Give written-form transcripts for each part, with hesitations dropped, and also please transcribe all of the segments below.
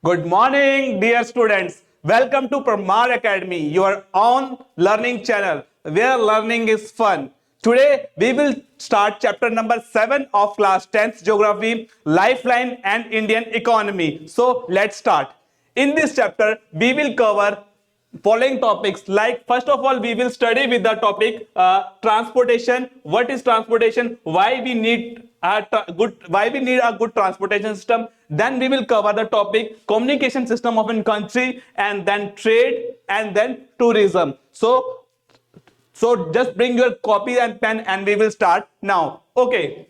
Good morning, dear students. Welcome to Pramar Academy, your own learning channel where learning is fun. Today, we will start chapter number 7 of class 10th Geography, Lifeline and Indian Economy. So, let's start. In this chapter, we will cover following topics. Like, first of all, we will study with the topic transportation. What is transportation? Why we need a good transportation system. Then we will cover the topic communication system of a country, and then trade, and then tourism. So just bring your copy and pen and we will start now. Okay,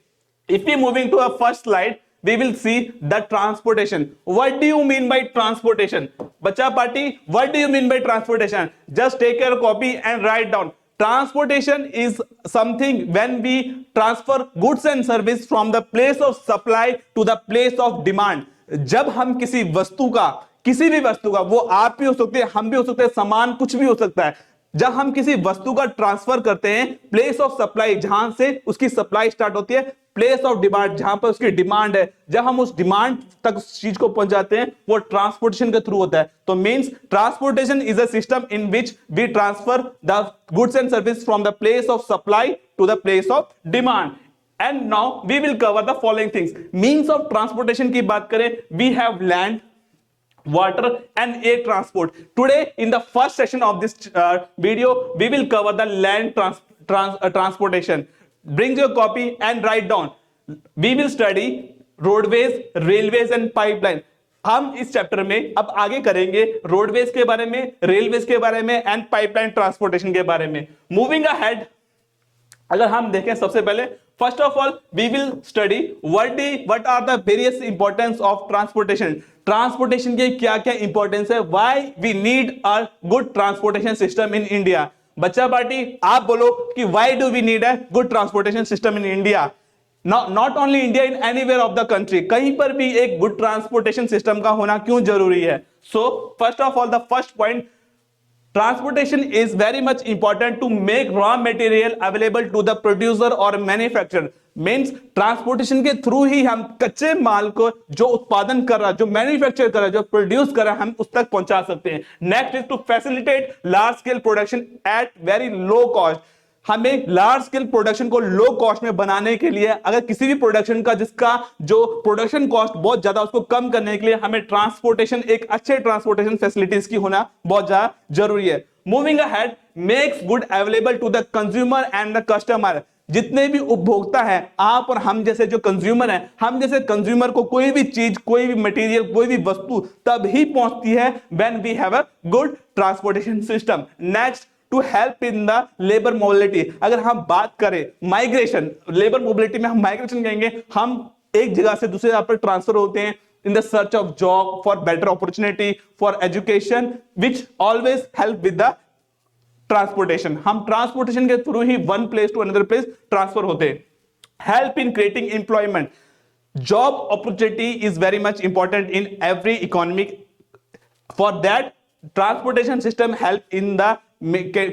if we moving to our first slide, we will see the transportation. What do you mean by transportation? Bacha party, what do you mean by transportation? Just take your copy and write down. Transportation is something when we transfer goods and service from the place of supply to the place of demand. जब हम किसी भी वस्तु का, वो आप भी हो सकते हैं, हम भी हो सकते हैं, सामान कुछ भी हो सकता है, जब हम किसी वस्तु का ट्रांसफर करते हैं प्लेस ऑफ सप्लाई, जहां से उसकी सप्लाई स्टार्ट होती है, प्लेस ऑफ डिमांड, जहां पर उसकी डिमांड है, जब हम उस डिमांड तक उस चीज को पहुंचाते हैं, वो ट्रांसपोर्टेशन के थ्रू होता है. तो means transportation is a system in which we transfer the goods and service from the place of supply to the place of demand. And now we will cover the following things. Means of transportation की बात करें, we have land, water and air transport. Today in the first session of this video, we will cover the land transportation. Bring your copy and write down. We will study roadways, railways and pipeline. हम इस chapter में अब आगे करेंगे roadways के बारे में, railways के बारे में एंड पाइपलाइन ट्रांसपोर्टेशन के बारे में. मूविंग अहेड, अगर हम देखें सबसे पहले, first of all we will study what are the various importance of transportation. Transportation के क्या क्या इंपॉर्टेंस है, why we need a good transportation system in India. बच्चा पार्टी, आप बोलो कि why do we need a good transportation system in India. Not only India, in anywhere of the country, कहीं पर भी एक गुड ट्रांसपोर्टेशन सिस्टम का होना क्यों जरूरी है. So first of all, the first point, transportation is very much important to make raw material available to the producer or manufacturer. Means transportation के थ्रू ही हम कच्चे माल को जो उत्पादन कर रहा, जो मैन्युफैक्चर कर रहा, जो प्रोड्यूस कर रहा, हम उस तक पहुंचा सकते हैं. Next is to facilitate large scale production at very low cost. हमें लार्ज स्केल प्रोडक्शन को लो कॉस्ट में बनाने के लिए, अगर किसी भी प्रोडक्शन का जिसका जो प्रोडक्शन कॉस्ट बहुत ज्यादा, उसको कम करने के लिए हमें ट्रांसपोर्टेशन, एक अच्छे ट्रांसपोर्टेशन फैसिलिटीज की होना बहुत ज्यादा जरूरी है. Moving ahead, makes good available to the consumer and the customer. जितने भी उपभोक्ता हैं, आप और हम जैसे जो कंज्यूमर हैं, हम जैसे कंज्यूमर को कोई भी चीज, कोई भी मटेरियल, कोई भी वस्तु तब ही पहुंचती है when we have a good transportation system. Next, to help in the labour mobility. अगर हम बात करें माइग्रेशन, लेबर मोबिलिटी में हम माइग्रेशन कहेंगे, हम एक जगह से दूसरे जगह पर ट्रांसफर होते हैं in the search of job, for better opportunity, for education, which always help with the transportation. हम ट्रांसपोर्टेशन के थ्रू ही one place to another place transfer होते हैं. Help in creating employment. Job opportunity is very much important in every economic. For that transportation system help in the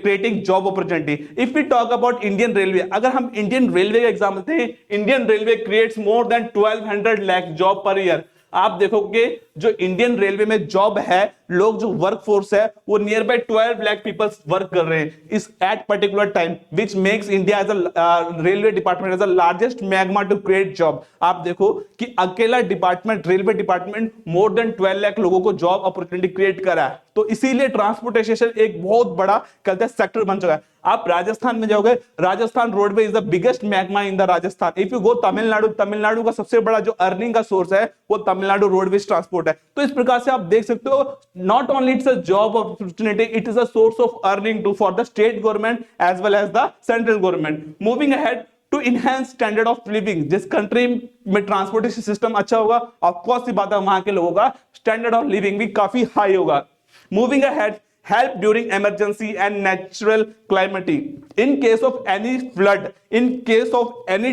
creating job opportunity. If we talk about Indian Railway, अगर हम Indian Railway का example लेते हैं, Indian Railway creates more than 1200 lakh job per year. आप देखोगे जो Indian railway में job है, लोग जो वर्क फोर्स है, वो नियर बाय 12 लाख पीपल वर्क कर रहे हैं इस at particular time, which makes India as a railway department as a largest magma to create job. आप देखो कि अकेला department, railway department, more than 12 लाख लोगों को जॉब अपॉर्चुनिटी क्रिएट करा है. तो इसीलिए ट्रांसपोर्टेशन एक बहुत बड़ा कहते हैं सेक्टर बन चुका है. आप राजस्थान में जाओगे, Rajasthan roadway is the biggest magma in the Rajasthan. If you go Tamil Nadu, Tamil Nadu का सबसे बड़ा जो अर्निंग का सोर्स है वो तमिलनाडु रोडवेज ट्रांसपोर्ट है. तो इस प्रकार से आप देख सकते हो, not only it's a job opportunity, it is a source of earning to for the state government as well as the central government. Moving ahead, to enhance standard of living. जिस कंट्री में transportation system अच्छा होगा, of course सी बात है, वहां के लोगों का स्टैंडर्ड ऑफ लिविंग भी काफी हाई होगा. Moving ahead, help during emergency and natural calamity. In case of any flood, in case of any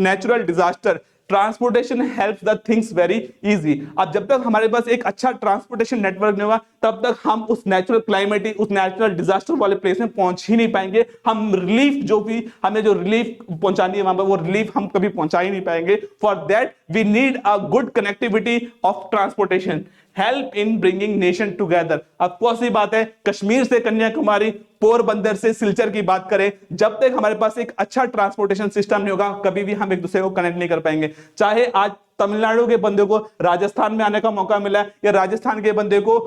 natural disaster, transportation helps the things very easy. अब जब तक हमारे पास एक अच्छा ट्रांसपोर्टेशन नेटवर्क नहीं होगा, तब तक हम उस नेचुरल क्लाइमेट, उस नेचुरल डिजास्टर वाले प्लेस में पहुंच ही नहीं पाएंगे। हम रिलीफ जो भी हमें जो रिलीफ पहुंचानी है वहां पर, वो रिलीफ हम कभी पहुंचा ही नहीं पाएंगे। For that we need a good connectivity of transportation, help in bringing nation together. अब कौन सी बात है, कश्मीर से कन्याकुमारी, पोरबंदर से सिलचर की बात करें, जब तक हमारे पास एक अच्छा ट्रांसपोर्टेशन सिस्टम नहीं होगा, कभी भी हम एक दूसरे को कनेक्ट नहीं कर पाएंगे। चाहे आज तमिलनाडु के बंदे को राजस्थान में आने का मौका मिला है, या राजस्थान के बंदे को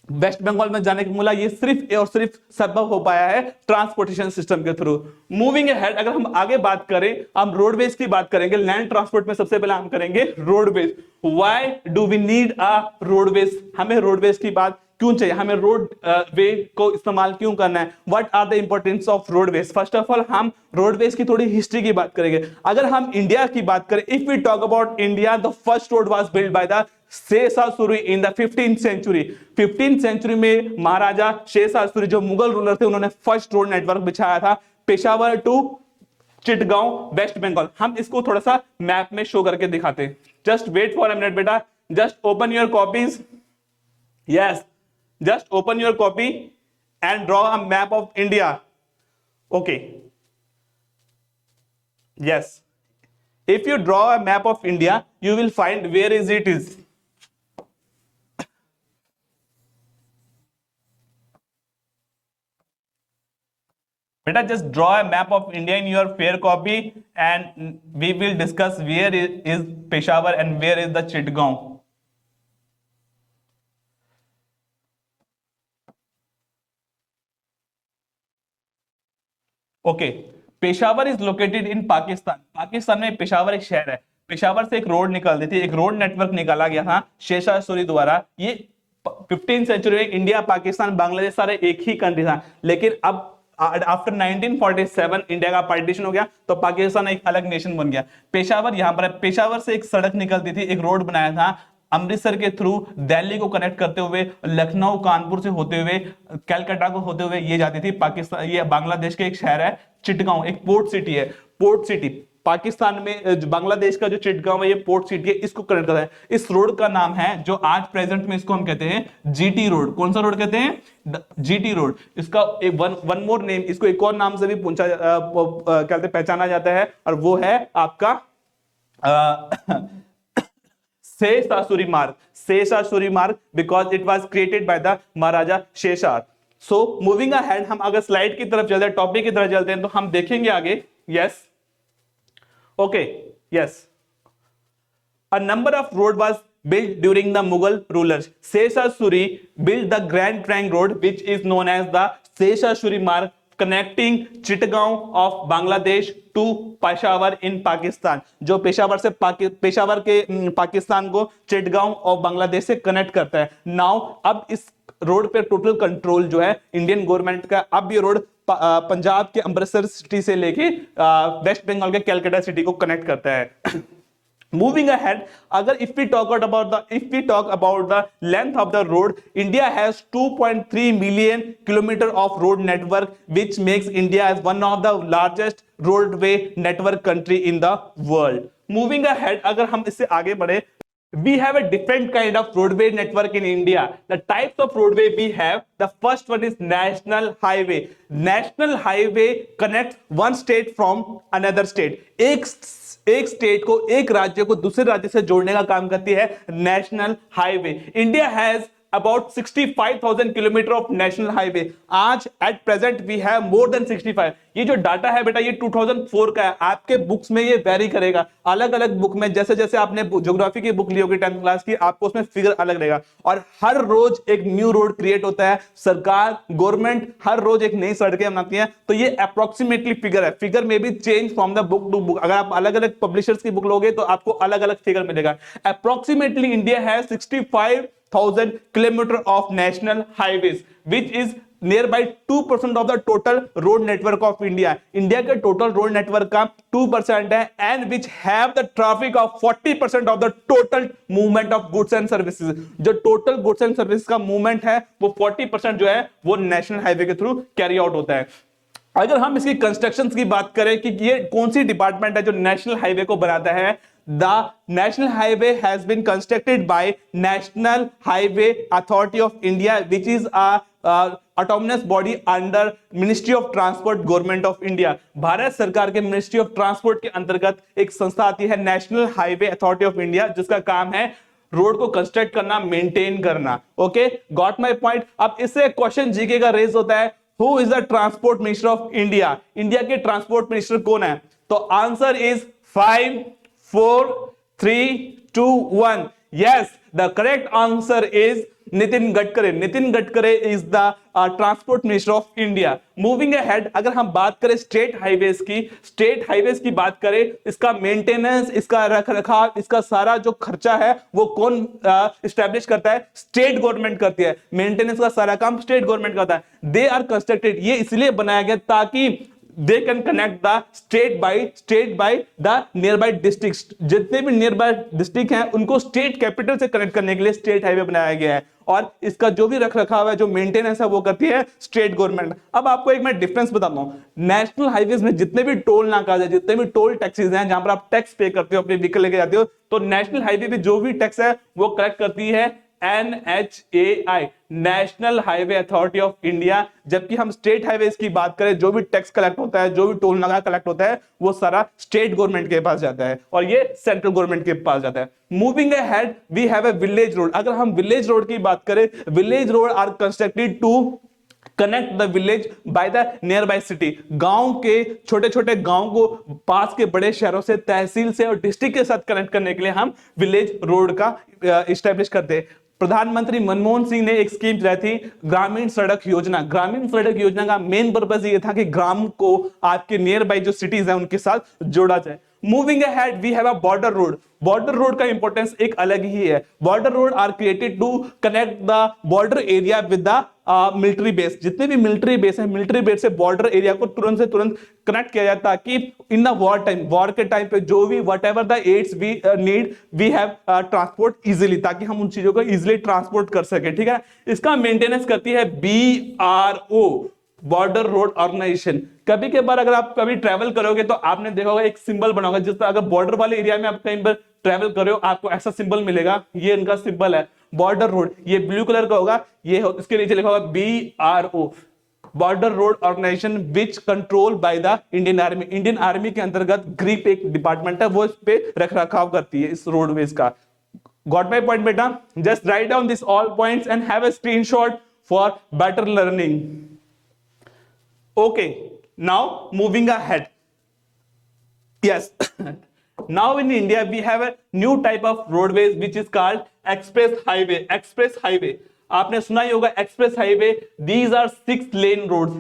वेस्ट बंगाल में जाने का मिला, ये सिर्फ और सिर्फ संभव हो पाया है ट्रांसपोर्टेशन सिस्टम के थ्रू। मूविंग अहेड, अगर हम आगे बात करें, हम रोडवेज की बात करेंगे। लैंड ट्रांसपोर्ट में सबसे पहले हम करेंगे roadways. Why do we need a roadways, हमें रोडवेज की बात क्यों चाहिए, हमें रोड वे को इस्तेमाल क्यों करना है, what are the importance of roadways. First of all हम रोडवेज की थोड़ी हिस्ट्री की बात करेंगे। अगर हम इंडिया की बात करें, if we talk about India, the first road was build by the Sher Shah Suri in the 15th century. 15th century में महाराजा शेरशाह सूरी जो मुगल रूलर थे, उन्होंने फर्स्ट रोड नेटवर्क बिछाया था पेशावर टू चिटगांव, वेस्ट बंगाल। हम इसको थोड़ा सा मैप में शो करके दिखाते हैं। Just wait for a minute बेटा, just open your copies, yes, just open your copy and draw a map of India. Okay, yes, if you draw a map of India, you will find where is it is. Beta, just draw a map of India in your fair copy and we will discuss where is Peshawar and where is the Chittagaon. Okay, Peshawar is located in Pakistan. Pakistan में पेशावर एक शहर है। पेशावर से एक road निकलती थी, एक road network निकाला गया था शेरशाह सूरी द्वारा। ये 15th सेंचुरी में इंडिया, पाकिस्तान, बांग्लादेश सारे एक ही कंट्री था। लेकिन अब आफ्टर 1947 इंडिया का पार्टीशन हो गया, तो पाकिस्तान एक अलग नेशन बन गया। पेशावर यहाँ पर है। पेशावर से एक सड़क निकलती थी, एक रोड बनाया था अमृतसर के थ्रू दिल्ली को कनेक्ट करते हुए, लखनऊ, कानपुर से होते हुए, कलकत्ता को होते हुए ये जाती थी पाकिस्तान। ये बांग्लादेश के एक शहर है चिटगांव, एक पोर्ट सिटी है। पोर्ट सिटी पाकिस्तान में, बांग्लादेश का जो चिटगांव है, ये पोर्ट सिटी है, इसको कनेक्ट करता है। इस रोड का नाम है, जो आज प्रेजेंट में इसको हम कहते हैं जीटी रोड। कौन सा रोड कहते हैं? GT road. इसका एक वन मोर नेम, इसको एक और नाम से भी कहते पहचाना जाता है, और वो है आपका शेरशाह सूरी मार्ग। Sher Shah Suri Marg because it was created by the Maharaja Sher Shah. So moving ahead, हम अगर स्लाइड की तरफ चलते हैं, टॉपिक की तरफ चलते हैं, तो हम देखेंगे आगे। Yes, okay, yes, a number of road was built during the Mughal rulers. Sher Suri built the Grand Trunk Road, which is known as the Sher Suri Marg, connecting Chittagaon of Bangladesh to Peshawar in Pakistan. जो पेशावर से पेशावर के पाकिस्तान को चिटगांव और बांग्लादेश से connect करता है। Now अब इस रोड पे टोटल कंट्रोल जो है इंडियन गवर्नमेंट का। अब ये रोड पंजाब के अमृतसर सिटी से लेके वेस्ट बंगाल के कलकत्ता सिटी को कनेक्ट करता है। Moving ahead, अगर if we talk about the length of the road, India has 2.3 million kilometer of road network, which makes India as one of the largest roadway network country in the world. Moving ahead, अगर हम इससे आगे बढ़े, we have a different kind of roadway network in India. The types of roadway we have, the first one is national highway. National highway connects one state from another state. एक state को, एक राज्य को दूसरे राज्य से जोड़ने का काम करती है national highway. India has about 65,000 kilometre of national highway. आज at present we have more than 65। ये जो डाटा है बेटा, ये 2004 का है। आपके बुक्स में ये वेरी करेगा, अलग अलग बुक में, जैसे जैसे आपने ज्योग्राफी की बुक ली होगी 10th क्लास की, आपको उसमें फिगर अलग रहेगा। और हर रोज एक न्यू रोड क्रिएट होता है। सरकार, गवर्नमेंट हर रोज एक नई सड़कें बनाती है। तो ये अप्रोक्सीमेटली फिगर है। फिगर में भी change from the book to book. अगर आप अलग अलग पब्लिशर्स की बुक लोगे तो आपको अलग अलग फिगर मिलेगा। अप्रोक्सीमेटली इंडिया है 65,000 kilometer of national highways, which is nearby 2% of the total road network of India. India के total road network का 2% है, and which have the traffic of 40% of the total movement of goods and services. जो total goods and services का movement है, वो 40% जो है वो national highway के थ्रू carry out होता है। अगर हम इसकी कंस्ट्रक्शन की बात करें कि ये कौन सी डिपार्टमेंट है जो नेशनल हाईवे को बनाता है, the national highway has been constructed by national highway authority of India which is autonomous body under ministry of transport government of India. Bharat सरकार के मिनिस्ट्री ऑफ ट्रांसपोर्ट के अंतर्गत एक संस्था आती है national highway authority of India, जिसका काम है रोड को कंस्ट्रक्ट करना, मेंटेन करना। Okay, got my point. अब इससे क्वेश्चन जीके का रेज होता है, who is the transport minister of India? India के ट्रांसपोर्ट मिनिस्टर कौन है? तो answer is 5 4 3 2 1। Yes, the correct answer is Nitin Gadkari. Nitin Gadkari is the transport minister of India. Moving ahead, अगर हम बात करें स्टेट हाईवेज की बात करें, इसका मेंटेनेंस, इसका रखरखाव, इसका सारा जो खर्चा है वो कौन एस्टैब्लिश करता है? स्टेट गवर्नमेंट करती है। मेंटेनेंस का सारा काम स्टेट गवर्नमेंट करता है। दे आर कंस्ट्रक्टेड, ये इसलिए बनाया गया ताकि they can connect the state by the nearby districts। जितने भी नियरबाई डिस्ट्रिक्ट हैं उनको स्टेट कैपिटल से कनेक्ट करने के लिए स्टेट हाईवे बनाया गया है, और इसका जो भी रखरखाव है, जो मेंटेनेंस है, वो करती है स्टेट गवर्नमेंट। अब आपको एक मैं डिफरेंस बताता हूं, नेशनल हाईवेज में जितने भी टोल नाकाज है, जितने भी टोल टैक्सेस हैं, जहां पर आप टैक्स पे करते हो, अपने व्हीकल लेके जाते हो, तो नेशनल हाईवे पे जो भी टैक्स है वो कलेक्ट करती है NHAI, national highway authority of India. जबकि हम स्टेट हाईवेज की बात करें, जो भी टैक्स कलेक्ट होता है, जो भी टोल नाका कलेक्ट होता है, वो सारा स्टेट गवर्नमेंट के पास जाता है और ये सेंट्रल गवर्नमेंट के पास जाता है। Moving ahead, we have a village road. अगर हम विलेज रोड की बात करें, village road are constructed to connect the village by the nearby city. गांव के छोटे छोटे गांव को पास के बड़े शहरों से, तहसील से और डिस्ट्रिक्ट के साथ कनेक्ट करने के लिए हम विलेज रोड का इस्टेब्लिश करते हैं। प्रधानमंत्री मनमोहन सिंह ने एक स्कीम चलाई थी, ग्रामीण सड़क योजना। ग्रामीण सड़क योजना का मेन पर्पस ये था कि ग्राम को आपके नियर बाय जो सिटीज हैं उनके साथ जोड़ा जाए। Moving ahead, we have a border road. Border road का इंपॉर्टेंस एक अलग ही है। Border road are created to connect the border area with the military base. जितने भी मिलिट्री बेस है, मिलिट्री बेस से बॉर्डर एरिया को तुरंत से तुरंत कनेक्ट किया जाता है, ताकि in the war time, war के टाइम पे जो भी whatever the aids we need, we have transport easily, ताकि हम उन चीजों को इजिली ट्रांसपोर्ट कर सके। ठीक है, इसका मेंटेनेंस करती है BRO, बॉर्डर रोड ऑर्गेनाइजेशन। कभी के बार अगर आप कभी ट्रैवल करोगे तो आपने देखा होगा एक सिंबल बना होगा, जिस पर अगर बॉर्डर वाले एरिया में आप कहीं पर ट्रैवल कर रहे हो, आपको ऐसा सिंबल मिलेगा। ये इनका सिंबल है, बॉर्डर रोड। ये ब्लू कलर का होगा, ये इसके नीचे लिखा होगा BRO, border road organisation, which control by the Indian army. Indian army के अंतर्गत ग्रिप एक डिपार्टमेंट है, वो इस पे रखरखाव करती है इस रोडवेज का। गॉट माय पॉइंट बेटा? Just write down this all points and have a screenshot for better learning. Okay, now moving ahead. Yes, now in India we have a new type of roadways which is called express highway. Express highway, आपने सुना ही होगा express highway. These are 6 lane roads.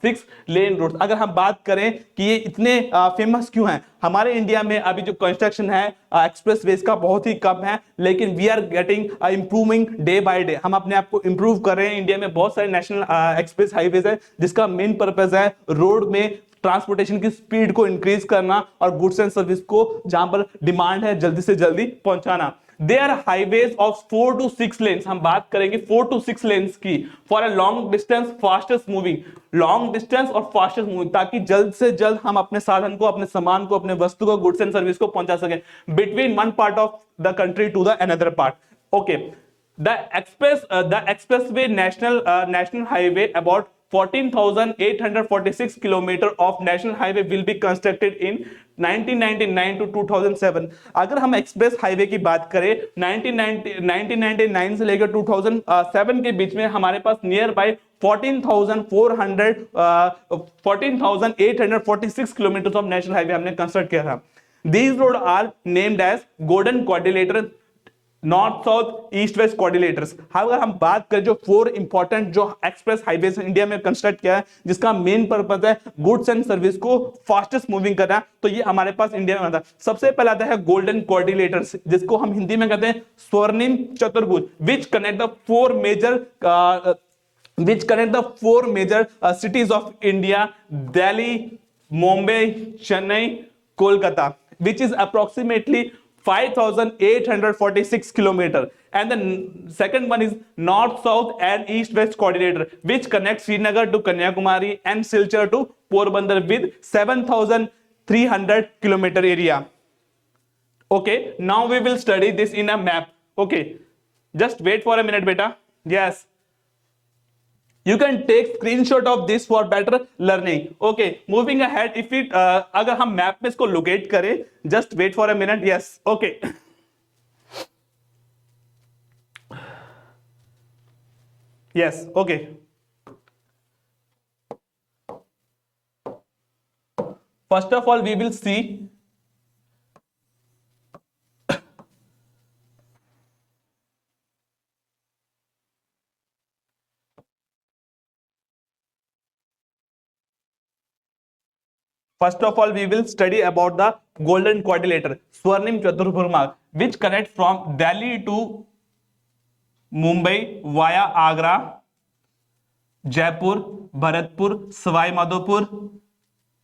6 lane road. अगर हम बात करें कि ये इतने फेमस क्यों हैं, हमारे इंडिया में अभी जो कंस्ट्रक्शन है एक्सप्रेस वेज का बहुत ही कम है, लेकिन we are getting improving day by day. हम अपने आप को इंप्रूव कर रहे हैं। इंडिया में बहुत सारे नेशनल एक्सप्रेस हाईवेज है, जिसका मेन पर्पज है रोड में ट्रांसपोर्टेशन की स्पीड को इंक्रीज करना और गुड्स एंड सर्विस को जहां पर डिमांड है जल्दी से जल्दी पहुंचाना। They are highways of 4 to 6 lanes। हम बात करेंगे 4 to 6 lanes की, for a long distance fastest moving, long distance और फास्टेस्ट मूविंग, ताकि जल्द से जल्द हम अपने साधन को, अपने सामान को, अपने वस्तु को, गुड्स एंड सर्विस को पहुंचा सकें between one part of the country to the another part. Okay, the expressway national highway about 14,846 kilometer of national highway will be constructed in 1999 to 2007। अगर हम एक्सप्रेस हाईवे की बात करें 1999 से लेकर 2007 के बीच में हमारे पास near by 14,846 kilometre of national highway हमने कंस्ट्रक्ट किया था। These roads are named as golden quadrilateral, north south east west coordinators. अगर हम बात करें जो 4 इंपॉर्टेंट जो एक्सप्रेस हाईवेज इंडिया में कंस्ट्रक्ट किया है, जिसका मेन पर्पस है गुड्स एंड सर्विस को फास्टेस्ट मूविंग करना, तो ये हमारे पास इंडिया में आता है। सबसे पहला आता है गोल्डन कोऑर्डिनेटर्स, जिसको हम हिंदी में कहते हैं स्वर्णिम चतुर्भुज, which connect the 4 major cities of India, Delhi, Mumbai, Chennai, Kolkata, which is approximately 5,846 kilometer. And the second one is north south and east west coordinator, which connects Srinagar to Kanyakumari and Silchar to Porbandar with 7,300 kilometer area. Okay, now we will study this in a map. Okay, just wait for a minute beta. Yes, you can take screenshot of this for better learning. Okay, moving ahead, if it अगर हम map में इसको locate करें, just wait for a minute. Yes, okay. Yes, okay. First of all, we will see first of all we will study about the golden quadrilateral Swarnim Chaturburma, which connects from Delhi to Mumbai via Agra, Jaipur, Bharatpur, Savai Madhopur,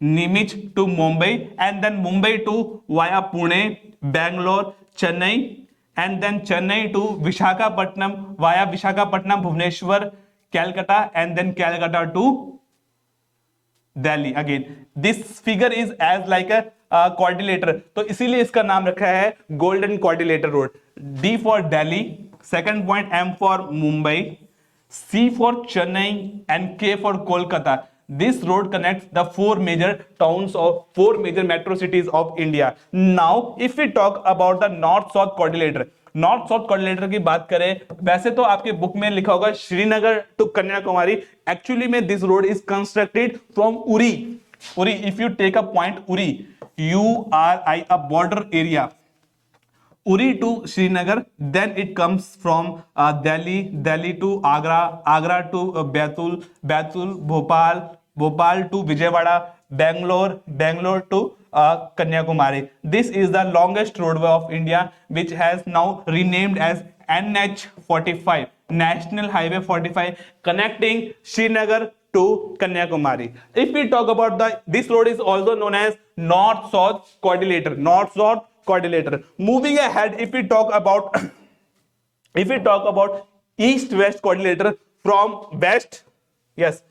Nimich to Mumbai, and then Mumbai to via Pune, Bangalore, Chennai, and then Chennai to Vishakhapatnam via Vishakhapatnam, Bhubaneswar, Calcutta, and then Calcutta to Delhi. Again, this figure is as like a quadrilateral, तो इसीलिए इसका नाम रखा है golden quadrilateral road. D for Delhi, second point M for Mumbai, C for Chennai, and K for Kolkata. This road connects the four major metro cities of India. Now, if we talk about the north-south quadrilateral, north south quadrilateral की बात करें, वैसे तो आपके book में लिखा होगा Srinagar to Kanyakumari. Actually में this road is constructed from Uri. If you take a point Uri, URI, a border area, Uri to Srinagar, then it comes from Delhi to Agra to Baitul, Bhopal to Vijayawada, Bangalore to Kanyakumari. This is the longest roadway of India, which has now renamed as NH45, National Highway 45, connecting Srinagar to Kanyakumari. If we talk about this road is also known as north-south quadrilateral. Moving ahead, if we talk about east-west quadrilateral from west, yes,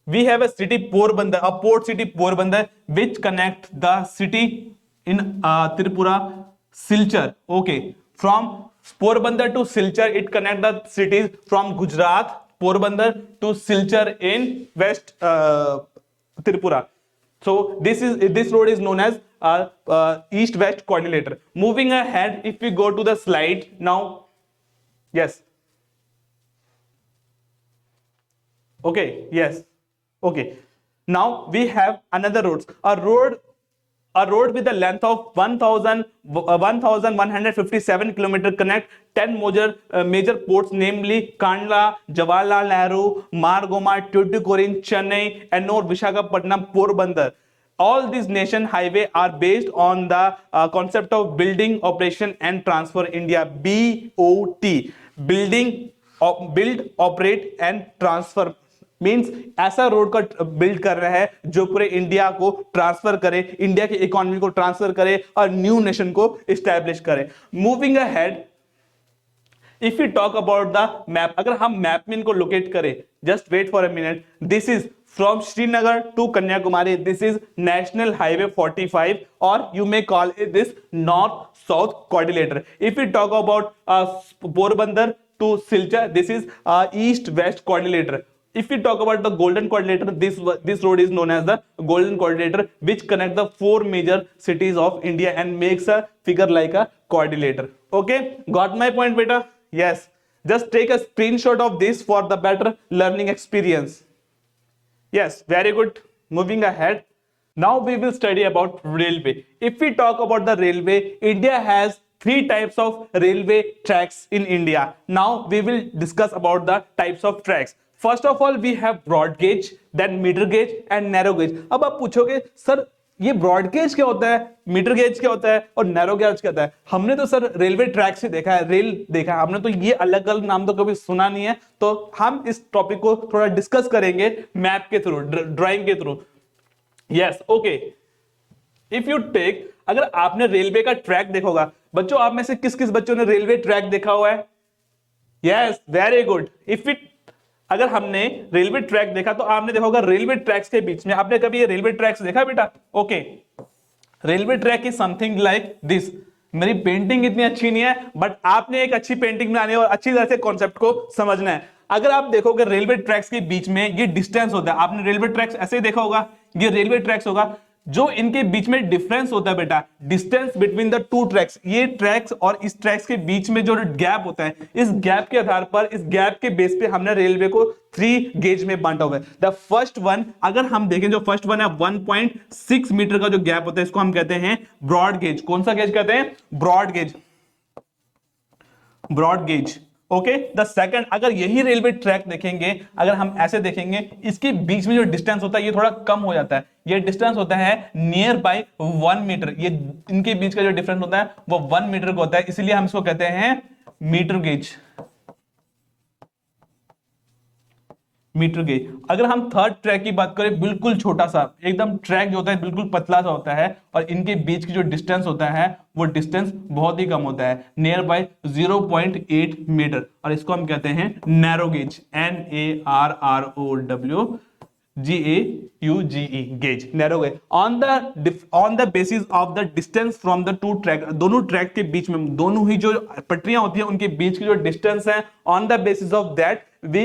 we have a city Porbandar, a port city Porbandar, which connect the city in Tripura, Silchar. Okay, from Porbandar to Silchar, it connect the cities from Gujarat, Porbandar to Silchar in west Tripura. So this road is known as east-west quadrilateral. Moving ahead, if we go to the slide now, yes. Okay, yes. Okay. Now we have another roads. A road with a length of 1,157 km connect 10 major ports, namely Kandla, Jawaharlal Nehru, Margoma, Tuticorin, Chennai, Ennore, Visakhapatnam, Porbandar. All these nation highway are based on the concept of building, operation and transfer India, BOT. Build, operate and transfer means ऐसा road का build कर रहा है जो पूरे India को transfer करे, India की इकोनॉमी को ट्रांसफर करे और न्यू नेशन को इस्टेब्लिश करे. Moving ahead, if you talk about the map, अगर हम मैप में इनको लोकेट करें, just wait for a minute, this is from Srinagar to Kanyakumari, this is national highway 45 और you may call it this north south quadrilateral. If you talk about Porbandar to Silchar, this is east west quadrilateral. If we talk about the golden quadrilateral, this road is known as the golden quadrilateral, which connect the four major cities of India and makes a figure like a quadrilateral. Okay, got my point, beta? Yes. Just take a screenshot of this for the better learning experience. Yes, very good. Moving ahead. Now we will study about railway. If we talk about the railway, India has three types of railway tracks in India. Now we will discuss about the types of tracks. First of all we have broad gauge, then metre gauge and narrow gauge. अब आप पूछोगे sir ये broad gauge क्या होता है, metre gauge क्या होता है और नैरो गेज क्या होता है. हमने तो सर रेलवे ट्रैक से देखा है, रेल देखा है, हमने तो ये अलग अलग नाम तो कभी सुना नहीं है. तो हम इस टॉपिक को थोड़ा डिस्कस करेंगे मैप के थ्रू, ड्राइंग के through. Yes, okay. If you take, अगर आपने रेलवे का ट्रैक देखा होगा, बच्चों आप में से किस किस बच्चों ने रेलवे ट्रैक देखा हुआ है? Yes, very good. If it, अगर हमने रेलवे ट्रैक देखा तो आपने देखा होगा रेलवे ट्रैक्स के बीच में, आपने कभी ये रेलवे ट्रैक्स देखा बेटा? Okay, railway track is something like this. मेरी पेंटिंग इतनी अच्छी नहीं है, बट आपने एक अच्छी पेंटिंग बनानी है और अच्छी तरह से कॉन्सेप्ट को समझना है। अगर आप देखोगे रेलवे ट्रैक्स के बीच में ये डिस्टेंस होता है, आपने रेलवे ट्रैक्स ऐसे ही देखा होगा, ये रेलवे ट्रैक्स होगा, जो इनके बीच में डिफरेंस होता है बेटा, distance between the two tracks, ये ट्रैक्स और इस ट्रैक्स के बीच में जो गैप होता है, इस गैप के आधार पर, इस गैप के बेस पे हमने रेलवे को 3 गेज में बांटा हुआ है। द फर्स्ट वन, अगर हम देखें जो फर्स्ट वन है 1.6 मीटर का जो गैप होता है, इसको हम कहते हैं ब्रॉड गेज। कौन सा गेज कहते हैं? Broad gauge, broad gauge. Okay, the second, अगर यही रेलवे ट्रैक देखेंगे, अगर हम ऐसे देखेंगे, इसके बीच में जो डिस्टेंस होता है ये थोड़ा कम हो जाता है, ये डिस्टेंस होता है नियर बाय 1 मीटर। ये इनके बीच का जो डिफरेंस होता है वो 1 मीटर का होता है, इसलिए हम इसको कहते हैं मीटर गेज, मीटर गेज। अगर हम थर्ड ट्रैक की बात करें, बिल्कुल छोटा सा एकदम ट्रैक जो होता है बिल्कुल पतला सा होता है, और इनके बीच की जो डिस्टेंस होता है वो डिस्टेंस बहुत ही कम होता है, नियर बाय 0.8 मीटर, और इसको हम कहते हैं narrow gauge, NARROWGAUGE gauge, narrow gauge. On the basis of the distance from the two track, दोनों ट्रैक के बीच में, दोनों ही जो पटरियां होती हैं उनके बीच की जो डिस्टेंस है, on the basis of that we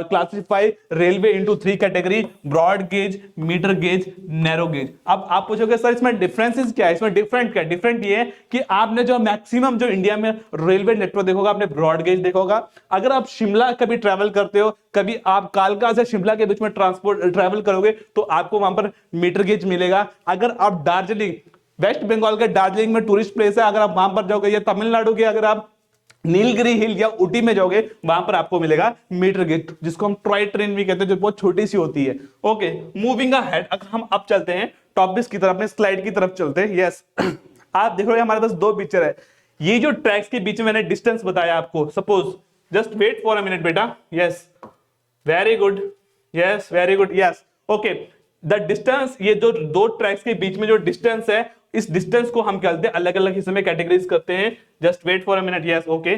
classify railway into 3 category: broad gauge, meter gauge, narrow gauge। अब आप पूछोगे सर इसमें डिफरेंसेस क्या है, इसमें डिफरेंट क्या है? डिफरेंट ये है कि आपने जो मैक्सिमम जो इंडिया में रेलवे नेटवर्क देखोगा, आपने ब्रॉड गेज देखा होगा। अगर आप शिमला कभी ट्रैवल करते हो, कभी आप कालका से शिमला के बीच में ट्रैवल करोगे, तो आपको वहां पर मीटर गेज मिलेगा। अगर आप दार्जिलिंग, वेस्ट बंगाल के दार्जिलिंग में टूरिस्ट प्लेस है, अगर आप वहां पर जाओगे, या तमिलनाडु के अगर आप नीलगिरी हिल या ऊटी में जाओगे, वहां पर आपको मिलेगा मीटर गेज, जिसको हम टॉय ट्रेन भी कहते हैं, जो बहुत छोटी सी होती है। ओके, मूविंग अहेड, अगर हम अब चलते हैं टॉपिक्स की तरफ, अपने स्लाइड की तरफ चलते हैं। यस आप देख रहे हो हमारे पास 2 पिक्चर है, ये जो ट्रैक्स के बीच में मैंने डिस्टेंस बताया आपको, suppose, just wait for a minute बेटा। Yes, very good, yes very good, yes okay. The distance, ये जो 2 ट्रैक्स के बीच में जो डिस्टेंस है, इस डिस्टेंस को हम कहते हैं, अलग अलग हिस्से में कैटेगराइज करते हैं। Just wait for a minute, yes okay.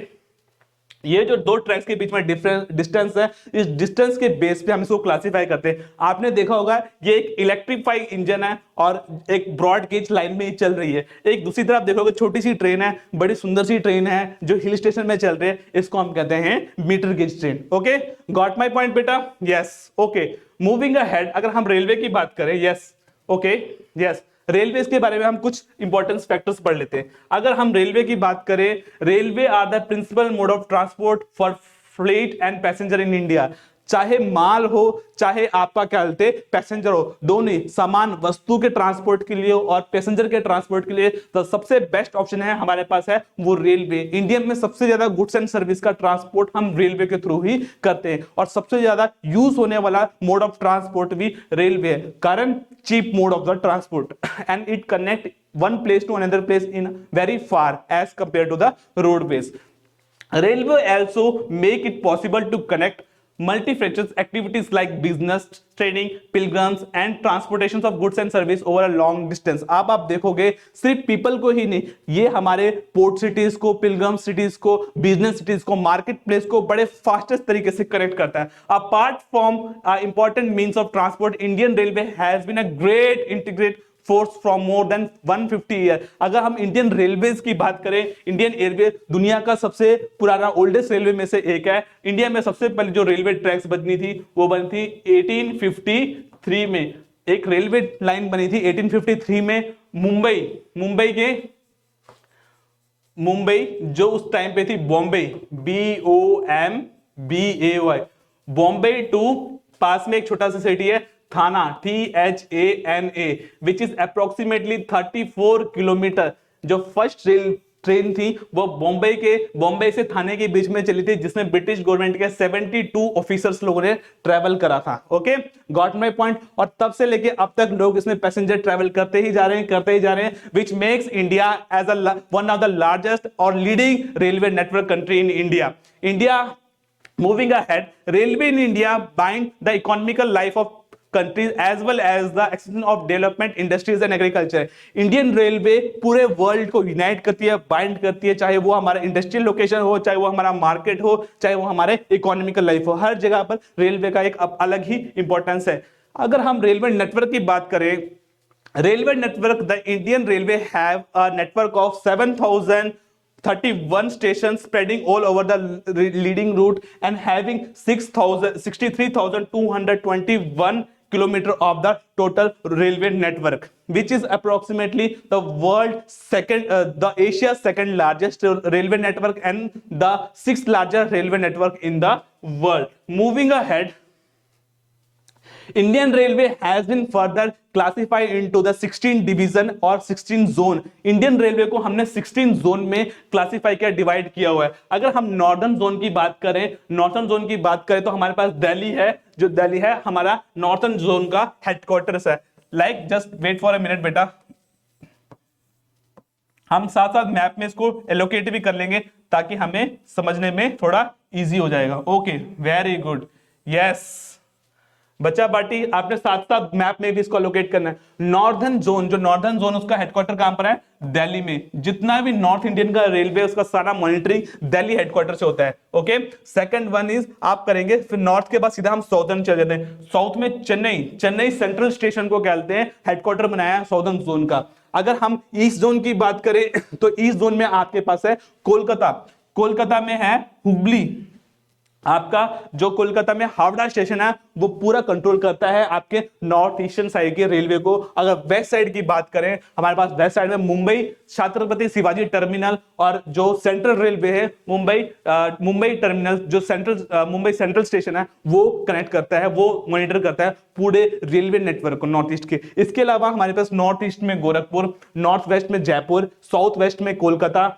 ये जो 2 ट्रैक्स के बीच में डिस्टेंस है, इस डिस्टेंस के बेस पे हम इसको क्लासिफाई करते हैं। आपने देखा होगा ये एक इलेक्ट्रिफाइड इंजन है और एक ब्रॉड गेज लाइन में चल रही है। एक दूसरी तरफ देखोगे छोटी सी ट्रेन है, बड़ी सुंदर सी ट्रेन है जो हिल स्टेशन में चल रही है, इसको हम कहते हैं metre gauge train. Okay, got my point बेटा? Yes okay. मूविंग अहेड, अगर हम रेलवे की बात करें, यस ओके, यस रेलवे के बारे में हम कुछ इंपॉर्टेंट फैक्टर्स पढ़ लेते हैं। अगर हम रेलवे की बात करें, railway are the principal mode of transport for fleet and passenger in India. चाहे माल हो, चाहे आपका क्या बोलते हैं पैसेंजर हो, दोनों सामान वस्तु के ट्रांसपोर्ट के लिए और पैसेंजर के ट्रांसपोर्ट के लिए तो सबसे बेस्ट ऑप्शन है हमारे पास है वो रेलवे। इंडिया में सबसे ज्यादा गुड्स एंड सर्विस का ट्रांसपोर्ट हम रेलवे के थ्रू ही करते हैं, और सबसे ज्यादा यूज होने वाला मोड ऑफ ट्रांसपोर्ट भी रेलवे है, कारण cheap mode of the transport and it connect one place to another place in very far as compared to the roadways. Railway also make it possible to connect multi-factors activities like business, trading, pilgrims and transportations of goods and service over a long distance. आप देखोगे सिर्फ people को ही नहीं, ये हमारे port cities को, pilgrim cities को, business cities को, मार्केट प्लेस को बड़े फास्टेस्ट तरीके से कनेक्ट करता है। Apart from important means of transport, Indian railway has been a great integrate force from more than 150 year. अगर हम इंडियन रेलवेज की बात करें, इंडियन रेलवे दुनिया का सबसे पुराना ओल्डेस्ट रेलवे में से एक है। इंडिया में सबसे पहले जो रेलवे ट्रैक्स बनी थी वो बनी थी 1853 में। एक रेलवे लाइन बनी थी 1853 में मुंबई जो उस टाइम पे थी बॉम्बे, BOMBAY, बॉम्बे टू पास में एक छोटा सा सिटी है थाना, THANA, which is approximately 34 kilometre. जो फर्स्ट रेल ट्रेन थी वो बॉम्बे से थाने के बीच में चली थी, जिसमें ब्रिटिश गवर्नमेंट के 72 ऑफिसर्स लोगों ने ट्रेवल करा था। Okay, got my point. और तब से लेके अब तक लोग इसमें पैसेंजर ट्रेवल करते ही जा रहे हैं, which makes India as one of the largest और leading railway network country in India. Moving ahead, railway in India bind the economical life of countries as well as the extension of development industries and agriculture. Indian railway पूरे world को unite करती है, bind करती है, चाहे वो हमारा industrial location हो, चाहे वो हमारा मार्केट हो, चाहे वो हमारे इकोनॉमिकल लाइफ हो, हर जगह पर रेलवे का एक अलग ही इंपॉर्टेंस है। अगर हम रेलवे नेटवर्क की बात करें, Railway network, the Indian Railway have a network of 7,031 stations spreading all over the leading route and having 63,221 kilometer of the total railway network, which is approximately the world second, the Asia's second largest railway network and the sixth largest railway network in the world. Moving ahead, Indian Railway has been further classified into the 16 division और 16 zone. Indian railway को हमने 16 zone में classify किया, divide किया हुआ है. अगर हम नॉर्दर्न जोन की बात करें, तो हमारे पास दिल्ली है, जो दिल्ली है हमारा नॉर्दर्न जोन का हेडक्वार्टर्स है. Like just wait for a minute बेटा, हम साथ साथ मैप में इसको एलोकेट भी कर लेंगे ताकि हमें समझने में थोड़ा इजी हो जाएगा. Okay, very good. यस बच्चा बाटी, आपने साथ साथ मैप में भी इसको लोकेट करना है. नॉर्दर्न जोन, जो नॉर्दर्न जोन उसका हेडक्वार्टर कहां पर है? दिल्ली में. जितना भी नॉर्थ इंडियन का रेलवे उसका सारा मॉनिटरिंग दिल्ली हेडक्वार्टर से होता है. ओके, सेकंड वन इज आप करेंगे, फिर नॉर्थ के बाद सीधा हम साउथर्न चले जाते हैं. साउथ में चेन्नई सेंट्रल स्टेशन को कहते हैं हेडक्वार्टर बनाया है साउथर्न जोन का. अगर हम ईस्ट जोन की बात करें तो ईस्ट जोन में आपके पास है कोलकाता में है हुबली. आपका जो कोलकाता में हावड़ा स्टेशन है वो पूरा कंट्रोल करता है आपके नॉर्थ ईस्टर्न साइड के रेलवे को. अगर वेस्ट साइड की बात करें, हमारे पास वेस्ट साइड में मुंबई छत्रपति शिवाजी टर्मिनल और जो सेंट्रल रेलवे है मुंबई टर्मिनल, जो मुंबई सेंट्रल स्टेशन है वो कनेक्ट करता है, वो मॉनिटर करता है पूरे रेलवे नेटवर्क को नॉर्थ ईस्ट के. इसके अलावा हमारे पास नॉर्थ ईस्ट में गोरखपुर, नॉर्थ वेस्ट में जयपुर, साउथ वेस्ट में कोलकाता,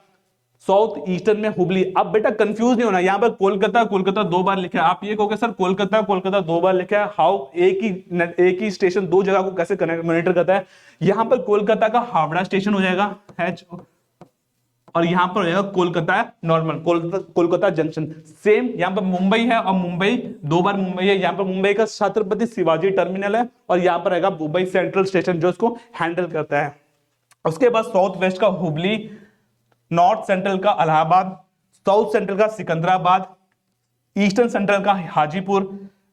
साउथ ईस्टर्न में हुबली. अब बेटा कंफ्यूज नहीं होना, यहां पर कोलकाता दो बार लिखा है. आप ये कहोगे सर कोलकाता दो बार लिखा है, हाउ? एक ही स्टेशन दो जगह को कैसे कनेक्ट मॉनिटर करता है? यहां पर कोलकाता का हावड़ा स्टेशन हो जाएगा और यहां पर हो जाएगा Kolkata normal, Kolkata junction. Same यहां पर मुंबई है और मुंबई दो बार मुंबई है. यहां पर मुंबई का छत्रपति शिवाजी टर्मिनल है और यहां पर रहेगा मुंबई सेंट्रल स्टेशन जो इसको हैंडल करता है. उसके बाद साउथ वेस्ट का हुबली, नॉर्थ सेंट्रल का इलाहाबाद, साउथ सेंट्रल का सिकंदराबाद, ईस्टर्न सेंट्रल का हाजीपुर,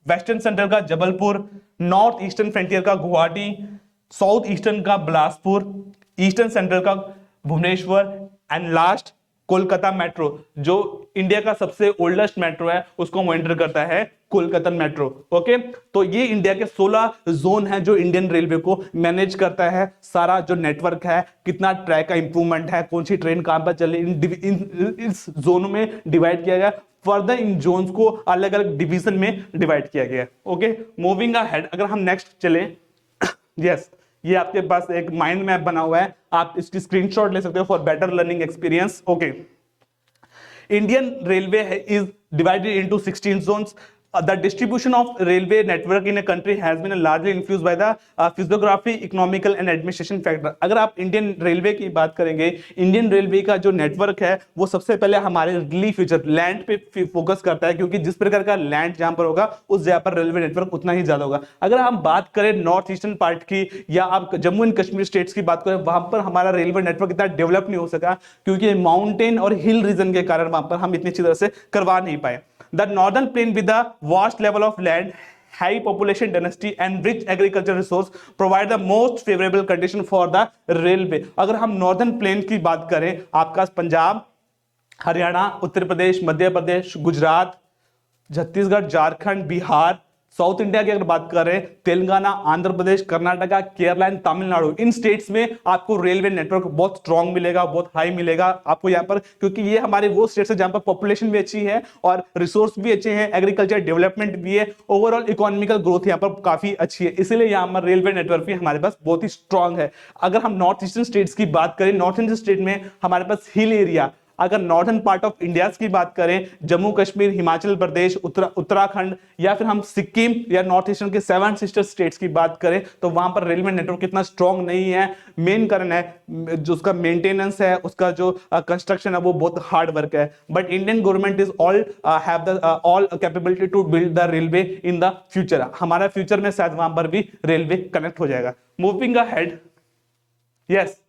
वेस्टर्न सेंट्रल का जबलपुर, नॉर्थ ईस्टर्न फ्रंटियर का गुवाहाटी, साउथ ईस्टर्न का बिलासपुर, ईस्टर्न सेंट्रल का Bhubaneswar and last Kolkata metro, जो इंडिया का सबसे ओल्डेस्ट मेट्रो है उसको मॉनिटर करता है कोलकाता मेट्रो. ओके, तो ये इंडिया के 16 जोन है जो इंडियन रेलवे को मैनेज करता है. सारा जो नेटवर्क है, कितना ट्रैक का इंप्रूवमेंट है, कौन सी ट्रेन कहां पर चले, इस जोनों में डिवाइड किया गया. फर्दर इन जोन्स को अलग अलग डिवीजन में डिवाइड किया गया. ओके, मूविंग अहेड, अगर हम नेक्स्ट चले, यस ये आपके पास एक माइंड मैप बना हुआ है, आप इसकी स्क्रीनशॉट ले सकते हो for better learning experience. Okay, Indian railway is divided into 16 zones. The distribution of railway network in a country has been largely influenced by the physiography, economical and administration factor. अगर आप Indian railway की बात करेंगे, Indian railway का जो network है वो सबसे पहले हमारे रिलीफ फीचर लैंड पे फोकस करता है, क्योंकि जिस प्रकार का लैंड जहां पर होगा उस जगह पर रेलवे नेटवर्क उतना ही ज्यादा होगा. अगर हम बात करें नॉर्थ ईस्टर्न पार्ट की या आप जम्मू एंड कश्मीर स्टेट्स की बात करें, वहां पर हमारा रेलवे नेटवर्क इतना डेवलप नहीं हो सका क्योंकि माउंटेन और हिल रीजन के कारण वहां पर हम इतनी अच्छी तरह से करवा नहीं पाए. The northern plain with the vast level of land, high population density and rich agricultural resource provide the most favorable condition for the railway. अगर हम northern plain की बात करें, आपका पंजाब, हरियाणा, उत्तर प्रदेश, मध्य प्रदेश, गुजरात, छत्तीसगढ़, झारखंड, बिहार, साउथ इंडिया की अगर बात करें, तेलंगाना, आंध्र प्रदेश, कर्नाटका, केरला एंड तमिलनाडु, इन स्टेट्स में आपको रेलवे नेटवर्क बहुत स्ट्रांग मिलेगा, बहुत हाई मिलेगा आपको यहाँ पर, क्योंकि ये हमारे वो स्टेट्स है जहां पर पॉपुलेशन भी अच्छी है और रिसोर्स भी अच्छे हैं, एग्रीकल्चर डेवलपमेंट भी है, ओवरऑल इकोनॉमिकल ग्रोथ यहाँ पर काफी अच्छी है, इसलिए यहाँ पर रेलवे नेटवर्क भी हमारे पास बहुत ही स्ट्रांग है. अगर हम नॉर्थ ईस्टर्न स्टेट्स की बात करें, नॉर्थ ईस्टर्न स्टेट में हमारे पास हिल एरिया, अगर नॉर्दर्न पार्ट ऑफ इंडिया की बात करें, जम्मू कश्मीर, हिमाचल प्रदेश, उत्तराखंड या फिर हम सिक्किम या नॉर्थ ईस्टर्न के 7 सिस्टर स्टेट्स की बात करें, तो वहां पर रेलवे नेटवर्क इतना स्ट्रांग नहीं है. मेन कारण है जो उसका मेंटेनेंस है, उसका जो कंस्ट्रक्शन है वो बहुत हार्ड वर्क है. But Indian government is all have the all capability to build the railway in the future. हमारा फ्यूचर में शायद वहां पर भी रेलवे कनेक्ट हो जाएगा. Moving ahead, yes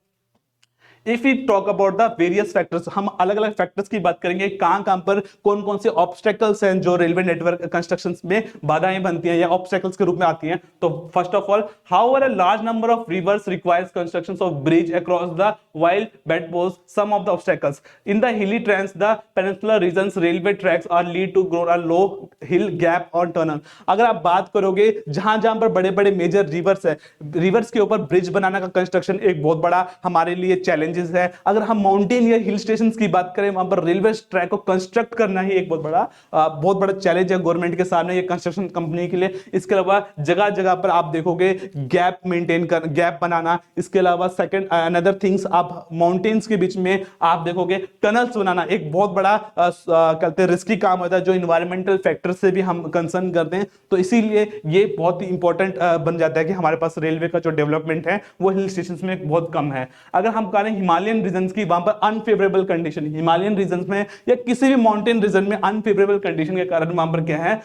if you talk about the various factors, हम अलग अलग फैक्टर्स की बात करेंगे, कहां पर कौन कौन से ऑब्स्टेकल्स हैं जो रेलवे नेटवर्क कंस्ट्रक्शन में बाधाएं बनती हैं या ऑब्स्टेकल्स के रूप में आती हैं। तो first of all, how are a large number of rivers requires construction of bridge across the wild bed pose some of the obstacles in the hilly terrains the peninsular regions railway tracks are lead to grow a low hill gap और tunnel. अगर आप बात करोगे जहां जहां पर बड़े बड़े मेजर रिवर्स है, रिवर्स के ऊपर ब्रिज बनाना का कंस्ट्रक्शन एक बहुत बड़ा हमारे लिए चैलेंजेस है। अगर हम माउंटेन या हिल स्टेशन की बात करें, वहां पर रेलवे ट्रैक को कंस्ट्रक्ट करना ही एक बहुत बड़ा चैलेंज है गवर्नमेंट के सामने, ये कंस्ट्रक्शन कंपनी के लिए। इसके अलावा जगह जगह पर आप देखोगे गैप मेंटेन कर, गैप बनाना। इसके अलावा सेकंड अनदर थिंग्स, आप माउंटेन्स के बीच में आप देखोगे टनल्स बनाना एक बहुत बड़ा कहते हैं रिस्की काम होता है, जो इन्वायरमेंटल फैक्टर से भी हम कंसर्न करते हैं। तो इसीलिए ये बहुत ही इंपॉर्टेंट बन जाता है कि हमारे पास रेलवे का जो डेवलपमेंट है वो हिल स्टेशन में बहुत कम है। अगर हम करें हिमालयन रीजन्स की, वहां पर अनफेवरेबल कंडीशन, हिमालयन रीजन्स में या किसी भी माउंटेन रीजन में अनफेवरेबल कंडीशन के कारण वहां पर क्या है,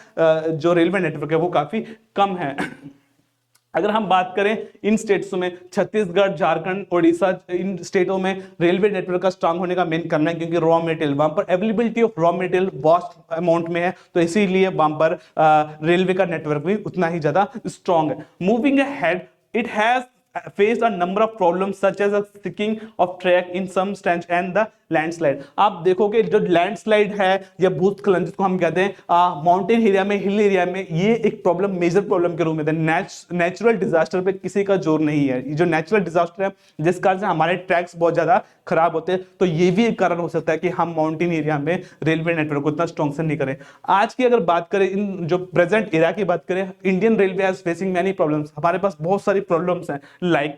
जो रेलवे नेटवर्क है वो काफी कम है। अगर हम बात करें इन स्टेट्स में, छत्तीसगढ़, झारखंड, ओडिशा, इन स्टेटों में रेलवे नेटवर्क का स्ट्रांग होने का मेन कारण है क्योंकि रॉ मटेरियल, वहां पर availability of raw material vast amount में है, तो इसीलिए वहां पर रेलवे का नेटवर्क भी उतना ही ज्यादा स्ट्रांग है। Moving ahead, it has faced a number of problems such as a sinking of track in some stretch and the landslide. आप देखोगे जो लैंडस्लाइड है या भूस्खलन जिसको हम कहते हैं माउंटेन एरिया में, हिल एरिया में, ये एक प्रॉब्लम, मेजर प्रॉब्लम के रूप में नेचुरल डिजास्टर पे किसी का जोर नहीं है। ये जो नेचुरल डिजास्टर है जिस कारण से हमारे ट्रैक्स बहुत ज्यादा खराब होते हैं, तो ये भी एक कारण हो सकता है कि हम माउंटेन एरिया में रेलवे नेटवर्क को इतना स्ट्रॉन्ग से नहीं करें। आज की अगर बात करें, इन जो प्रेजेंट एरा की बात करें, Indian railway has facing many problems. हमारे पास बहुत सारी प्रॉब्लम्स हैं। Like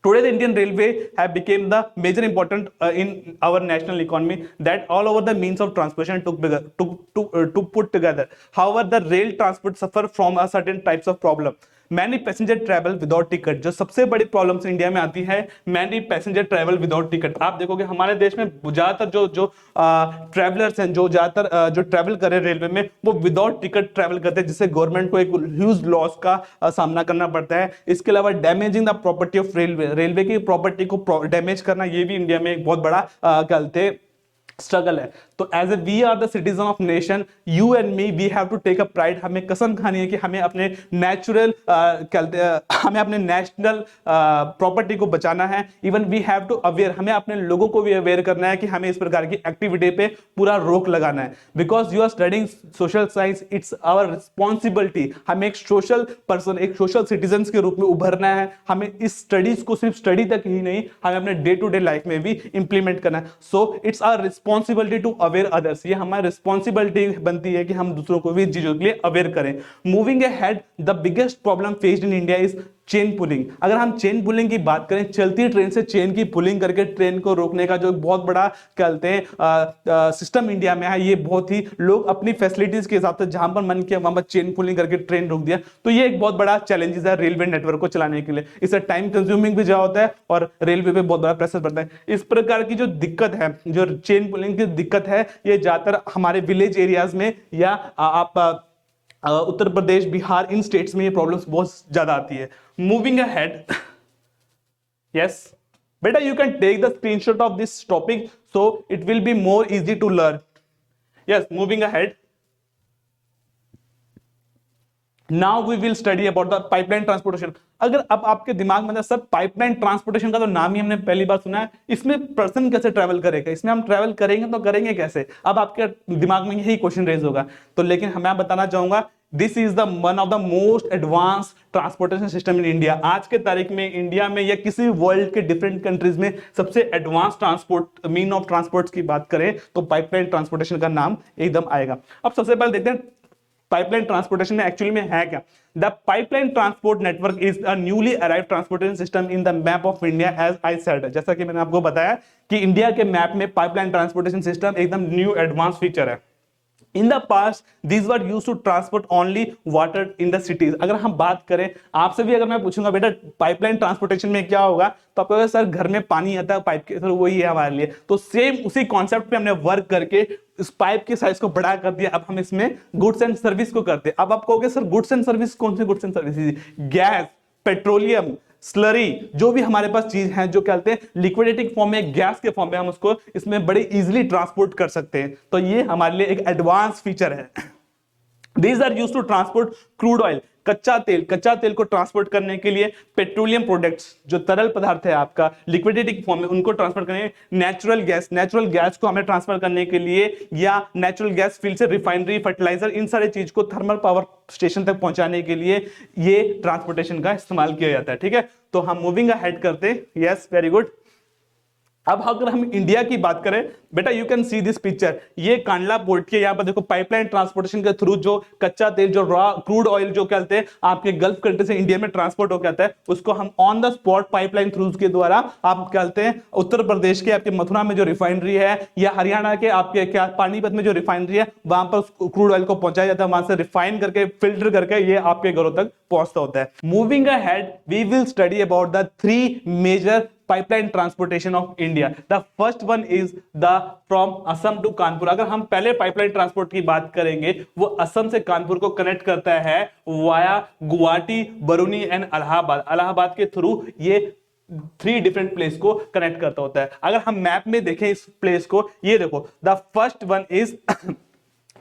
today the Indian railway have become the major important in our national economy, that all over the means of transportation to put together. However, the rail transport suffer from a certain types of problem. Many passenger travel without ticket, जो सबसे बड़ी problems India में आती है, many passenger travel without ticket. आप देखोगे हमारे देश में ज्यादातर जो ट्रैवलर्स हैं, जो ज्यादातर जो ट्रैवल कर रहे हैं रेलवे में, वो विदाउट टिकट ट्रैवल करते हैं, जिससे गवर्नमेंट को एक ह्यूज लॉस का सामना करना पड़ता है। इसके अलावा damaging the property of railway, railway की प्रॉपर्टी को डैमेज करना, ये भी इंडिया में एक बहुत बड़ा कहते स्ट्रगल है। तो as a we are the citizen of nation, you and me, we have to take a pride. हमें कसम खानी है कि हमें अपने नेचुरल हमें अपने नेशनल प्रॉपर्टी को बचाना है। Even we have to aware, हमें अपने लोगों को भी अवेयर करना है कि हमें इस प्रकार की एक्टिविटी पे पूरा रोक लगाना है। Because you are studying social science, it's our responsibility. हमें एक सोशल पर्सन, एक सोशल सिटीजन के रूप में उभरना है। हमें इस स्टडीज को सिर्फ स्टडी तक ही नहीं, हमें अपने डे टू डे लाइफ में भी इंप्लीमेंट करना है। So it's our responsibility to aware others, ये हमारी रिस्पॉन्सिबिलिटी बनती है कि हम दूसरों को भी इन चीजों के लिए अवेयर करें। Moving ahead, the biggest problem faced in India is chain pulling. अगर हम चेन पुलिंग की बात करें, चलती ट्रेन से चेन की पुलिंग करके ट्रेन को रोकने का जो बहुत बड़ा कहते हैं सिस्टम इंडिया में है, ये बहुत ही लोग अपनी फैसिलिटीज के हिसाब से जहां पर मन किया वहां पर चेन पुलिंग करके ट्रेन रोक दिया। तो ये एक बहुत बड़ा चैलेंजेस है रेलवे नेटवर्क को चलाने के लिए। इससे टाइम कंज्यूमिंग भी ज्यादा होता है और रेलवे पे बहुत बड़ा प्रेशर पड़ता है। इस प्रकार की जो दिक्कत है, जो चेन पुलिंग की दिक्कत है, ये ज्यादातर हमारे विलेज एरियाज में या आप उत्तर प्रदेश, बिहार, इन स्टेट्स में ये प्रॉब्लम्स बहुत ज्यादा आती है। मूविंग अहेड, यस बेटा, you can take the screenshot of this topic so it will be more easy to learn. Yes, moving ahead, now we will study about the pipeline transportation. अगर अब आपके दिमाग में सर पाइपलाइन ट्रांसपोर्टेशन का तो नाम ही हमने पहली बार सुना है, इसमें पर्सन कैसे ट्रैवल करेगा, इसमें हम ट्रैवल करेंगे तो करेंगे कैसे? अब आपके दिमाग में यही क्वेश्चन रेज होगा। तो लेकिन मैं बताना चाहूंगा, this is the one of the most advance transportation system in India. आज के तारीख में इंडिया में या किसी वर्ल्ड के डिफरेंट कंट्रीज में सबसे advance transport mean of transport की बात करें तो पाइपलाइन ट्रांसपोर्टेशन का नाम एकदम आएगा। अब सबसे पहले देखते हैं पाइपलाइन ट्रांसपोर्टेशन में एक्चुअली में है क्या। The pipeline transport network is a newly arrived transportation system in the map of India as I said. जैसा कि मैंने आपको बताया कि इंडिया के मैप में पाइपलाइन ट्रांसपोर्टेशन सिस्टम एकदम न्यू एडवांस फीचर है। In the past, these were used to transport only water in the cities। अगर हम बात करें, आपसे भी अगर मैं पूछूंगा बेटा पाइपलाइन ट्रांसपोर्टेशन में क्या होगा, तो आप कहोगे सर घर में पानी आता है पाइप के, सर वही है हमारे लिए। तो सेम उसी कॉन्सेप्ट पे हमने वर्क करके इस पाइप के साइज को बड़ा कर दिया। अब हम इसमें गुड्स एंड सर्विस को करते हैं। अब आप कहोगे सर गुड्स एंड सर्विस, कौन सी goods and service? Gas, petroleum, slurry, जो भी हमारे पास चीज है जो कहते हैं लिक्विडेटिंग फॉर्म में, गैस के फॉर्म में, हम उसको इसमें बड़े इजीली ट्रांसपोर्ट कर सकते हैं। तो ये हमारे लिए एक एडवांस फीचर है। These are used to transport crude oil, कच्चा तेल को ट्रांसपोर्ट करने के लिए, पेट्रोलियम प्रोडक्ट्स जो तरल पदार्थ है आपका लिक्विडेटिंग फॉर्म में उनको ट्रांसफर करने, नेचुरल गैस को हमें ट्रांसफर करने के लिए, या नेचुरल गैस फील्ड से रिफाइनरी, फर्टिलाइजर, इन सारे चीज को थर्मल पावर स्टेशन तक पहुंचाने के लिए ये ट्रांसपोर्टेशन का इस्तेमाल किया जाता है। ठीक है, तो हम मूविंग अहेड करते हैं। Yes, very good. अब अगर हम इंडिया की बात करें बेटा, you can see this picture, ये कांडला पोर्ट के यहाँ पर देखो पाइपलाइन ट्रांसपोर्टेशन के थ्रू जो कच्चा तेल, जो रॉ क्रूड ऑयल जो कहते हैं आपके गल्फ कंट्री से इंडिया में ट्रांसपोर्ट हो जाता है, उसको हम on the spot pipeline through के द्वारा आप कहते हैं उत्तर प्रदेश के आपके मथुरा में जो रिफाइनरी है, या हरियाणा के आपके क्या पानीपत में जो रिफाइनरी है, वहां पर क्रूड ऑयल को पहुंचाया जाता है, वहां से रिफाइन करके फिल्टर करके ये आपके घरों तक पहुंचता होता है। Moving ahead we will study about the 3 major pipeline transportation of India. The first one is the from Assam to Kanpur. अगर हम पहले पाइपलाइन ट्रांसपोर्ट की बात करेंगे, वो असम से कानपुर को कनेक्ट करता है वाया गुवाहाटी, बरूनी एंड इलाहाबाद के थ्रू ये 3 डिफरेंट प्लेस को कनेक्ट करता होता है। अगर हम मैप में देखें इस प्लेस को, ये देखो, the first one is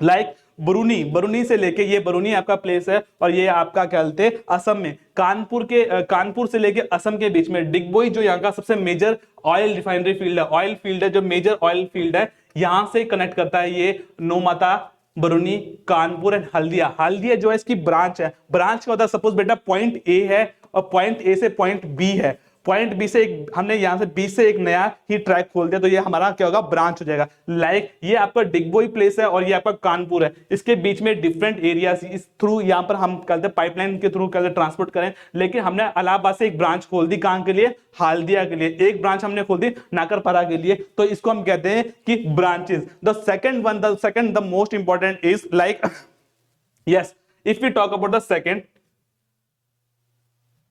like बरूनी से लेके, ये बरूनी आपका प्लेस है और ये आपका क्या कहते हैं असम में, कानपुर से लेके असम के बीच में डिगबोई जो यहाँ का सबसे मेजर ऑयल रिफाइनरी फील्ड है, ऑयल फील्ड है, जो मेजर ऑयल फील्ड है, यहां से कनेक्ट करता है ये नौमाता, बरूनी, कानपुर एंड हल्दिया जो है इसकी ब्रांच है। ब्रांच का होता है, सपोज बेटा पॉइंट ए है और पॉइंट ए से पॉइंट बी है, पॉइंट बी से एक हमने यहां से बी से एक नया ही ट्रैक खोल दिया, तो ये हमारा क्या होगा, ब्रांच हो जाएगा। लाइक ये आपका डिगबोई प्लेस है और ये आपका कानपुर है, इसके बीच में डिफरेंट एरियाज, इस थ्रू यहां पर हम कहते हैं पाइपलाइन के थ्रू कहते ट्रांसपोर्ट करें, लेकिन हमने इलाहाबाद से एक ब्रांच खोल दी, कहां के लिए, हल्दिया के लिए, एक ब्रांच हमने खोल दी नाकरपरा के लिए, तो इसको हम कहते हैं कि branches. The second the most important is like yes, if we talk about the second,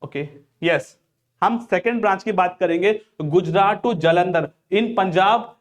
okay yes, हम सेकंड ब्रांच की बात करेंगे, Gujarat to Jalandhar in Punjab,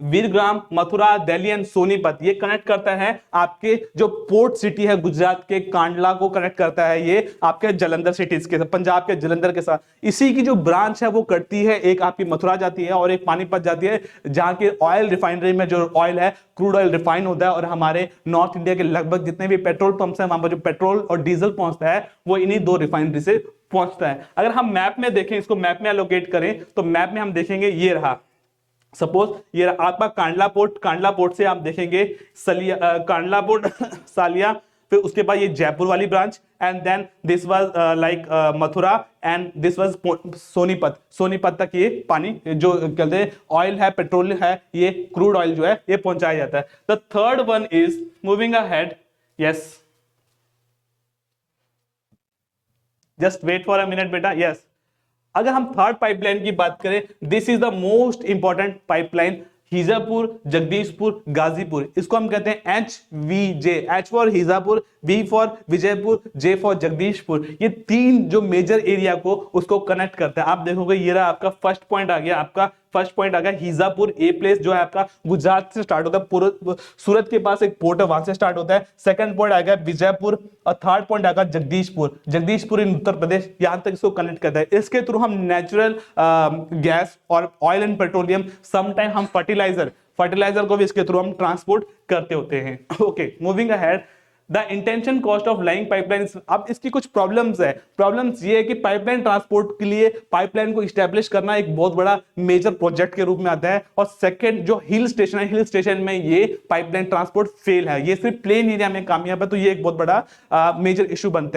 Viramgam, Mathura, Delhi and Sonipat, ये कनेक्ट करता है आपके जो पोर्ट सिटी है गुजरात के कांडला को कनेक्ट करता है ये आपके जालंधर सिटीज के साथ, पंजाब के जालंधर के साथ। इसी की जो ब्रांच है वो करती है, एक आपकी मथुरा जाती है और एक पानीपत जाती है, जहां के ऑयल रिफाइनरी में जो ऑयल है, क्रूड ऑयल रिफाइन होता है, और हमारे नॉर्थ इंडिया के लगभग जितने भी पेट्रोल पंप्स हैं वहां पर जो पेट्रोल और डीजल पहुंचता है वो इन्हीं 2 रिफाइनरी से पहुंचता है। अगर हम मैप में देखें, इसको मैप में एलोकेट करें, तो मैप में हम देखेंगे ये रहा, सपोज ये आपका कांडला पोर्ट से आप देखेंगे कांडला पोर्ट सालिया, फिर उसके बाद ये जयपुर वाली branch, and then this was like Mathura, and this was Sonipat तक ये पानी जो कहते हैं ऑयल है, पेट्रोल है, ये क्रूड ऑयल जो है ये पहुंचाया जाता है। The third one is moving ahead, yes, just wait for a minute बेटा, यस। अगर हम थर्ड पाइपलाइन की बात करें, this is the most important pipeline, Hijapur, Jagdishpur, Ghazipur, इसको हम कहते हैं HVJ, H for Hijapur, V for Vijaypur, J for Jagdishpur. ये 3 जो मेजर एरिया को उसको कनेक्ट करता है। आप देखोगे ये रहा आपका फर्स्ट पॉइंट आ गया, आपका फर्स्ट पॉइंट आ गया हिजापुर, ए प्लेस जो है आपका गुजरात से स्टार्ट होता है, पूरा सूरत के पास एक पोर्ट है वहां से स्टार्ट होता है। सेकंड पॉइंट आ गया विजयपुर, और थर्ड पॉइंट आ गया जगदीशपुर इन उत्तर प्रदेश, यहां तक इसको कनेक्ट करता है। इसके थ्रू हम नेचुरल गैस और ऑयल एंड पेट्रोलियम, समटाइम हम फर्टिलाइजर को भी इसके थ्रू हम ट्रांसपोर्ट करते होते हैं। Okay, moving ahead, the intention cost of lying pipeline. अब इसकी कुछ प्रॉब्लम्स ये है कि पाइपलाइन ट्रांसपोर्ट के लिए पाइपलाइन को इस्टेब्लिश करना एक बहुत बड़ा मेजर प्रोजेक्ट के रूप में आता है, और सेकंड जो हिल स्टेशन में ये पाइपलाइन ट्रांसपोर्ट फेल है, ये सिर्फ प्लेन एरिया में कामयाब है, तो ये एक बहुत बड़ा मेजर इशू बनता है।